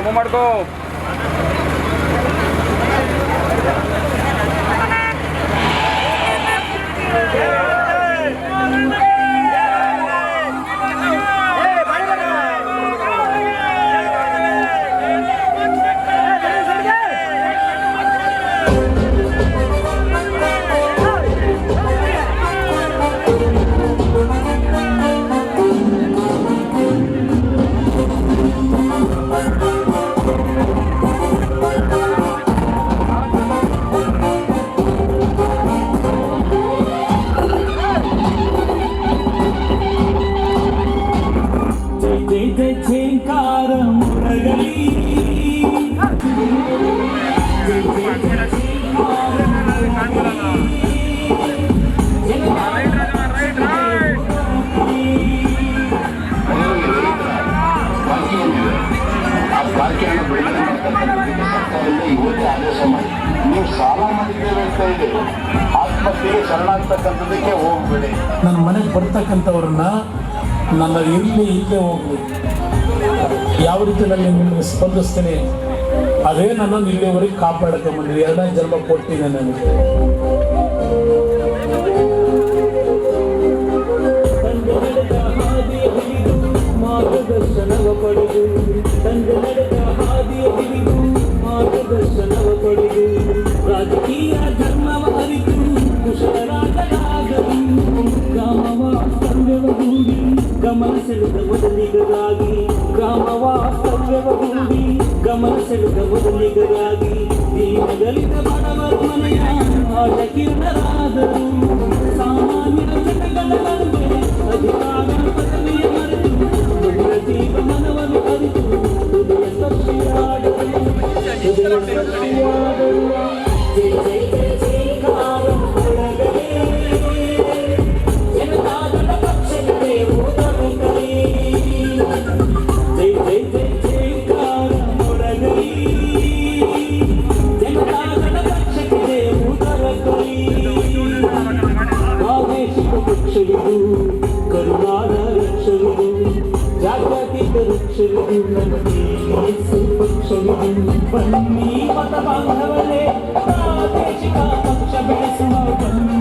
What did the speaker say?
Move ಮಾಡ್ಕೋ. ಇವತ್ತೇ ಆದೇಶ ಮಾಡಿ ನೀವು ಸಾಲ ಮಾಡಿದ್ದೇವೆ ಅಂತ ಹೇಳಿ ಆತ್ಮಹತ್ಯೆಗೆ ಶರಣಾಗ್ತಕ್ಕಂಥದ್ದಕ್ಕೆ ಹೋಗ್ಬೇಡಿ. ನನ್ನ ಮನೆಗೆ ಬರ್ತಕ್ಕಂಥವ್ರನ್ನ ನನ್ನ ಇರಲಿ ಇಲ್ಲೇ ಹೋಗ್ಲಿ, ಯಾವ ರೀತಿ ನಾನು ನಿಮಗೆ ಸ್ಪಂದಿಸ್ತೇನೆ ಅದೇ ನನ್ನನ್ನು ಇಲ್ಲಿವರೆಗೆ ಕಾಪಾಡ್ಕೊಂಬಂದ್ರಿ. 2 ಜನ್ಮ ಕೊಟ್ಟಿದೆ ನನಗೆ. ಮಾರ್ಗದರ್ಶನವ ಪಡೆದು ತಂದೆ ನಡೆದ ಹಾದಿಯ ಹಿಡಿದು ಮಾರ್ಗದರ್ಶನವ ಪಡೆದು ರಾಜಕೀಯ ಧರ್ಮವ ಅರಿತು ಕುಶಲರಾಗಲಾಗದು ಗ್ರಾಮವ ವಾಸ್ತವ್ಯವಗೂಡಿ ಗಮನ ಸೆಳೆದ ಮೊದಲಿಗರಾಗಿ ಗ್ರಾಮವ ವಾಸ್ತವ್ಯವಗೂಡಿ ಗಮನ ಸೆಳೆದ ಮೊದಲಿಗರಾಗಿ ದೀನದಲಿತ ಬಡವರ ಮನೆಯ ಆಟಕಿರಣರಾದರು ಸಾಮಾನ್ಯರ ಚಟಗಳ ನಡುವೆ ಅಧಿಕಾರ ಪದವಿಯ ಮರೆತು ಜೀವ ಮನವನ್ನು ಅರಿತು ಹೃದಯ ಸ್ಪರ್ಶಿಯಾದರು ಹೃದಯ ಸ್ಪರ್ಶಿಯಾದರು. ಜೈ ಜೈ ಜೈ ಜೈಕಾರ ಹೊರಗಡೆ ಜನತಾದಳ ಪಕ್ಷಕ್ಕೆ ಹೋದರಕಲಿ. ಜೈ ಜೈ ಜೈ ಜೈಕಾರ ಹೊರಗಲಿ ಜನತಾದಳ ಪಕ್ಷಕ್ಕೆ ಹೋದರಕಲಿ. ಆವೇಶಿಕ ಪಕ್ಷವಿದು ಕರುಣಾದ ರಕ್ಷವಿದು ಜಾತ್ಯತೀತ ವೃಕ್ಷವಿದು ನಮಗೆ ಪಕ್ಷವಿದು ಬನ್ನಿ ಮತ ಬಾಂಧವರೇ ಪ್ರಾದೇಶಿಕ ಪಕ್ಷ ಬೆಳೆಸುವ ಬನ್ನಿ.